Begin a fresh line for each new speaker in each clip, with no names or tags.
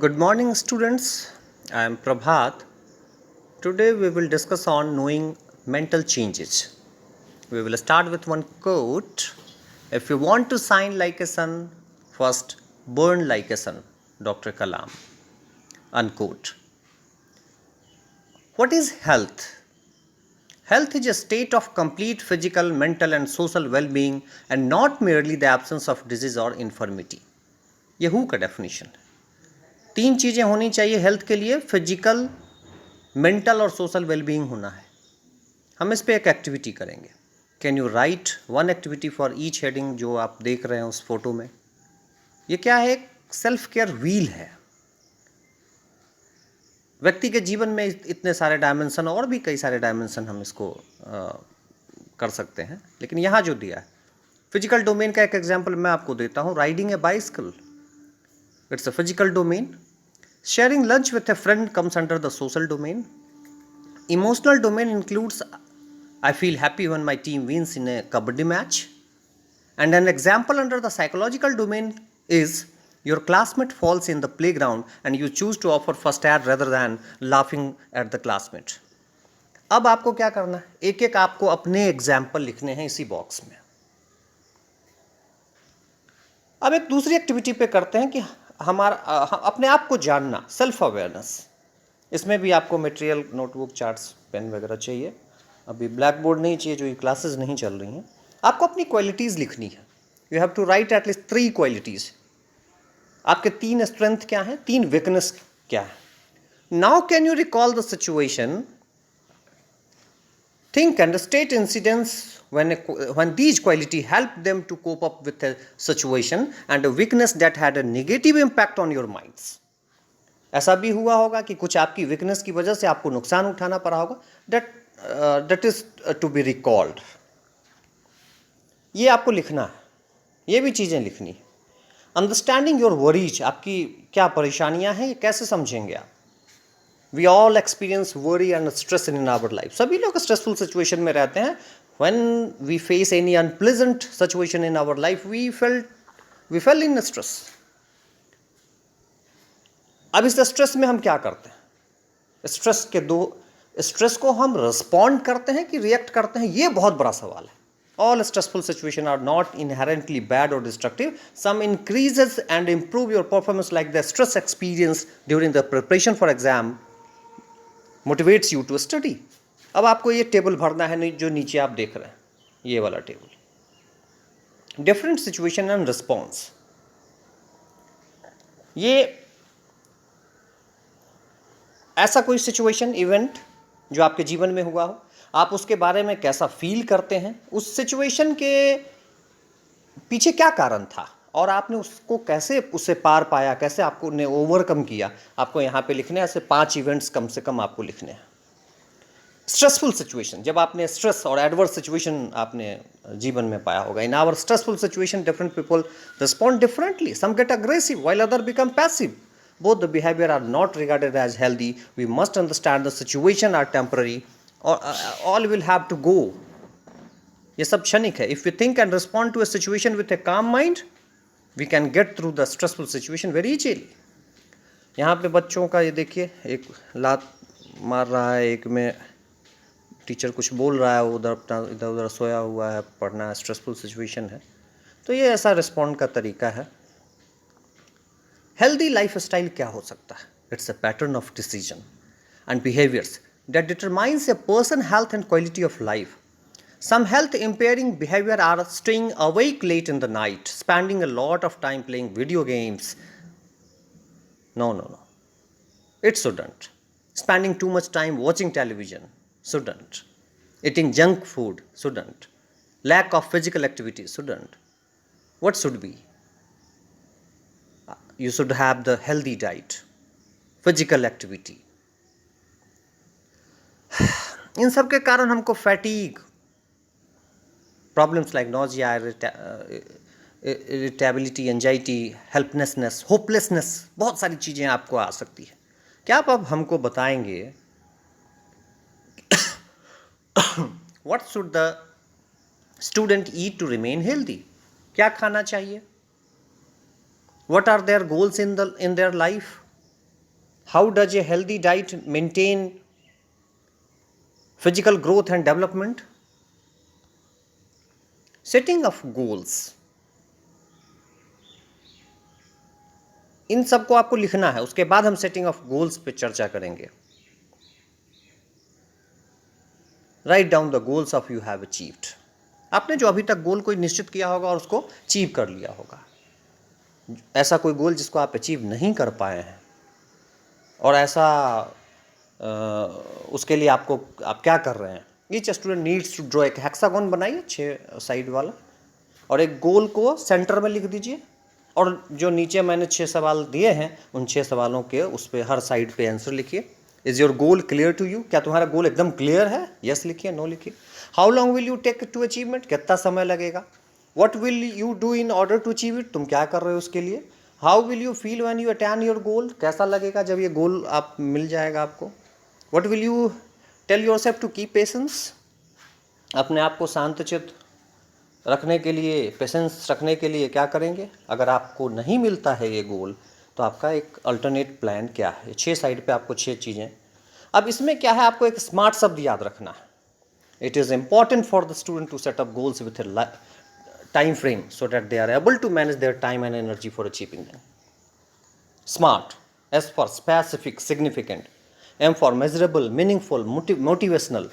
Good morning, students. I am Prabhat. Today we will discuss on knowing mental changes. We will start with one quote. If you want to shine like a sun, first burn like a sun. Dr. Kalam. Unquote. What is health? Health is a state of complete physical, mental, and social well being and not merely the absence of disease or infirmity. ये who का definition है. तीन चीज़ें होनी चाहिए health के लिए. Physical, mental और सोशल वेलबींग होना है. हम इस पे एक एक्टिविटी करेंगे. Can you right one activity for each heading जो आप देख रहे हैं उस फोटो में. ये क्या है? एक सेल्फ केयर व्हील है. व्यक्ति के जीवन में इतने सारे डायमेंशन और भी कई सारे डायमेंशन हम इसको कर सकते हैं, लेकिन यहाँ जो दिया है फिजिकल डोमेन का एक एग्जांपल मैं आपको देता हूँ. Riding A bicycle, it's a physical domain. Sharing lunch with a friend comes under the social domain. Emotional domain includes I feel happy when my team wins in a kabaddi match. And an example under the psychological domain is your classmate falls in the playground and you choose to offer first aid rather than laughing at the classmate. अब आपको क्या करना है? एक एक आपको अपने example लिखने हैं इसी बॉक्स में. अब एक दूसरी एक्टिविटी पे करते हैं कि हमारा अपने आप को जानना, सेल्फ अवेयरनेस. इसमें भी आपको मटेरियल, नोटबुक, चार्ट्स, पेन वगैरह चाहिए. अभी ब्लैक बोर्ड नहीं चाहिए, जो ये क्लासेस नहीं चल रही हैं. आपको अपनी क्वालिटीज़ लिखनी है. You have to write at least 3 qualities. आपके 3 स्ट्रेंथ क्या हैं, 3 वीकनेस क्या है. Now can you recall the situation, think and state incidents when these quality help them to cope up with a situation and a weakness that had a negative impact on your minds. ऐसा भी हुआ होगा कि कुछ आपकी weakness की वजह से आपको नुकसान उठाना पड़ा होगा. that is to be recalled. ये आपको लिखना है. ये भी चीज़ें लिखनी है. अंडरस्टैंडिंग योर वरीज, आपकी क्या परेशानियां हैं, ये कैसे समझेंगे आप. We all experience worry and stress in our life. सभी लोग स्ट्रेसफुल सिचुएशन में रहते हैं. When we face any unpleasant situation in our life, we fell in stress. अब इस स्ट्रेस में हम क्या करते हैं? स्ट्रेस को हम रिस्पॉन्ड करते हैं कि रिएक्ट करते हैं, ये बहुत बड़ा सवाल है. All stressful situations are not inherently bad or destructive. Some increases and improve your performance, like the stress experience during the preparation for exam motivates you to study. अब आपको ये टेबल भरना है जो नीचे आप देख रहे हैं, ये वाला table. Different situation and response. ये ऐसा कोई सिचुएशन, इवेंट जो आपके जीवन में हुआ हो, आप उसके बारे में कैसा फील करते हैं, उस सिचुएशन के पीछे क्या कारण था और आपने उसको कैसे उससे पार पाया, कैसे आपको ने ओवरकम किया. आपको यहाँ पे लिखने हैं. ऐसे 5 इवेंट्स कम से कम आपको लिखने हैं. स्ट्रेसफुल सिचुएशन, जब आपने स्ट्रेस और एडवर्स सिचुएशन आपने जीवन में पाया होगा. In our stressful situation different people respond differently. Some get aggressive while other become passive. Both the behaviour are not regarded as healthy. We must understand the situation are temporary or all will have to go. ये सब क्षणिक है. If you think and respond to a situation with a calm mind, we can get through the stressful situation very easily. यहाँ पे बच्चों का ये देखिए, एक लात मार रहा है, एक में टीचर कुछ बोल रहा है, उधर इधर उधर सोया हुआ है, पढ़ना है, स्ट्रेसफुल सिचुएशन है. तो ये ऐसा रिस्पॉन्ड का तरीका है. हेल्दी लाइफ स्टाइल क्या हो सकता है? It's a pattern of decision and behaviours that determines a person health and quality of life. Some health impairing behavior are staying awake late in the night, spending a lot of time playing video games. No. It shouldn't. Spending too much time watching television. Shouldn't. Eating junk food. Shouldn't. Lack of physical activity. Shouldn't. What should be? You should have the healthy diet. Physical activity. इन सब के कारण हमको fatigue, problems like nausea, irritability, anxiety, helplessness, hopelessness, बहुत सारी चीज़ें आपको आ सकती है. क्या आप अब हमको बताएंगे what should the student eat to remain healthy? क्या खाना चाहिए? What are their goals in their life? How does a healthy diet maintain physical growth and development? Setting of goals, इन सबको आपको लिखना है, उसके बाद हम सेटिंग ऑफ गोल्स पे चर्चा करेंगे। Write down the goals of you have achieved. आपने जो अभी तक गोल कोई निश्चित किया होगा और उसको अचीव कर लिया होगा। ऐसा कोई गोल जिसको आप अचीव नहीं कर पाए हैं और ऐसा उसके लिए आप क्या कर रहे हैं? Each student needs to draw एक हेक्सागोन बनाइए 6 साइड वाला और एक गोल को सेंटर में लिख दीजिए और जो नीचे मैंने 6 सवाल दिए हैं उन 6 सवालों के उस पर हर साइड पे आंसर लिखिए। Is your goal clear to you? क्या तुम्हारा गोल एकदम क्लियर है? यस लिखिए, नो लिखिए। How long will you take to achievement? कितना समय लगेगा? What will you do in order to achieve it? तुम क्या कर रहे हो उसके लिए? How will you feel when you attain your goal? कैसा लगेगा जब ये गोल आप मिल जाएगा आपको? What will you tell yourself to keep patience? अपने आप को शांतचित्त रखने के लिए, पेशेंस रखने के लिए क्या करेंगे? अगर आपको नहीं मिलता है ये गोल तो आपका एक अल्टरनेट प्लान क्या है? 6 साइड पे आपको 6 चीज़ें। अब इसमें क्या है, आपको एक स्मार्ट शब्द याद रखना है। It is important for the student to set up goals with a time frame so that they are able to manage their time and energy for achieving them. SMART, S for specific, significant, M for measurable, meaningful, motivational,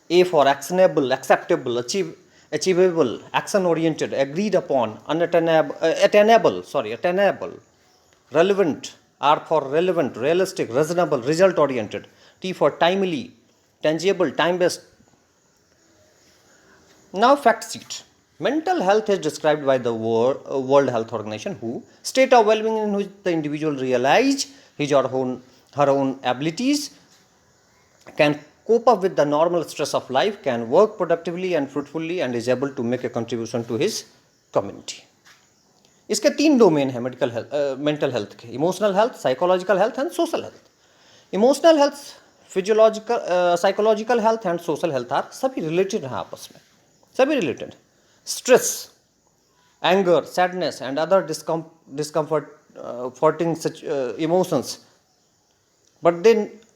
A for actionable, acceptable, achievable, action-oriented, agreed upon, attainable, relevant, R for relevant, realistic, reasonable, result-oriented, T for timely, tangible, time-based. Now fact sheet. Mental health is described by the World Health Organization, WHO, state of well-being in which the individual realize his or her own abilities, can cope up with the normal stress of life, can work productively and fruitfully and is able to make a contribution to his community. इसके 3 domain है mental health के: emotional health, psychological health and social health. Emotional health, physiological, psychological health and social health are सभी related हैं आपस में, सभी related. Stress, anger, sadness and other discomforting emotions, but they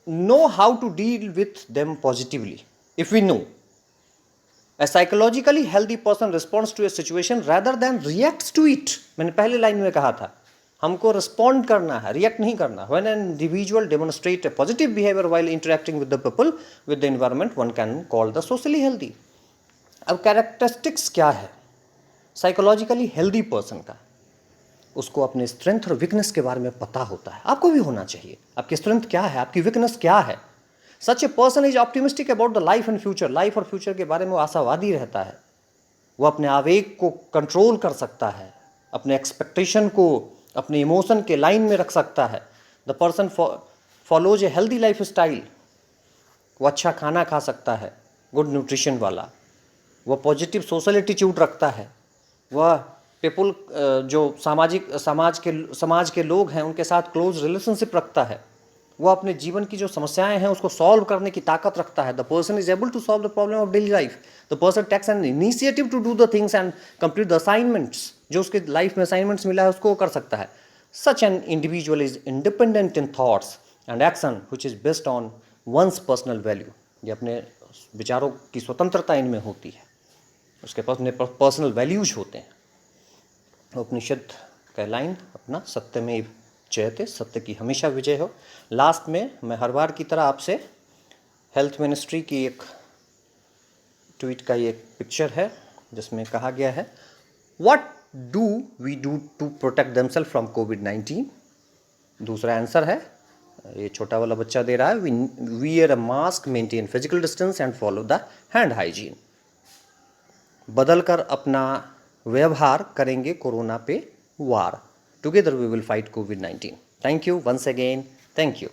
know how to deal with them positively. If we know, a psychologically healthy person responds to a situation rather than reacts to it. मैंने पहले line में कहा था हमको respond करना है, react नहीं करना। When an individual demonstrates a positive behavior while interacting with the people, with the environment, one can call the socially healthy. अब कैरेक्टरिस्टिक्स क्या है साइकोलॉजिकली हेल्दी पर्सन का? उसको अपने स्ट्रेंथ और वीकनेस के बारे में पता होता है। आपको भी होना चाहिए, आपकी स्ट्रेंथ क्या है, आपकी वीकनेस क्या है। Such a person is optimistic about the life and future. Life और फ्यूचर के बारे में वो आशावादी रहता है। वो अपने आवेग को कंट्रोल कर सकता है, अपने एक्सपेक्टेशन को अपने इमोशन के लाइन में रख सकता है। The person follows a healthy life style. वो अच्छा खाना खा सकता है, गुड न्यूट्रिशन वाला। वह पॉजिटिव सोशल एटीट्यूड रखता है। वह पीपल जो समाज के लोग हैं उनके साथ क्लोज रिलेशनशिप रखता है। वो अपने जीवन की जो समस्याएं हैं उसको सॉल्व करने की ताकत रखता है। The person is able to solve the problem of daily life. The person takes an initiative to do the things and complete the assignments. जो उसके लाइफ में असाइनमेंट्स मिला है उसको वो कर सकता है। Such an individual is independent in thoughts and action which is based on one's personal value. ये अपने विचारों की स्वतंत्रता इनमें होती है, उसके पास पर्सनल वैल्यूज होते हैं। उपनिषद का लाइन अपना सत्यमेव जयते, सत्य की हमेशा विजय हो। लास्ट में मैं हर बार की तरह आपसे हेल्थ मिनिस्ट्री की एक ट्वीट का ये पिक्चर है जिसमें कहा गया है, what do we do to protect themselves from कोविड-19। दूसरा आंसर है, ये छोटा वाला बच्चा दे रहा है, we wear a mask, maintain physical distance and follow the hand hygiene. बदल कर अपना व्यवहार करेंगे कोरोना पे वार। टुगेदर वी विल फाइट कोविड-19। Thank you once again, thank you.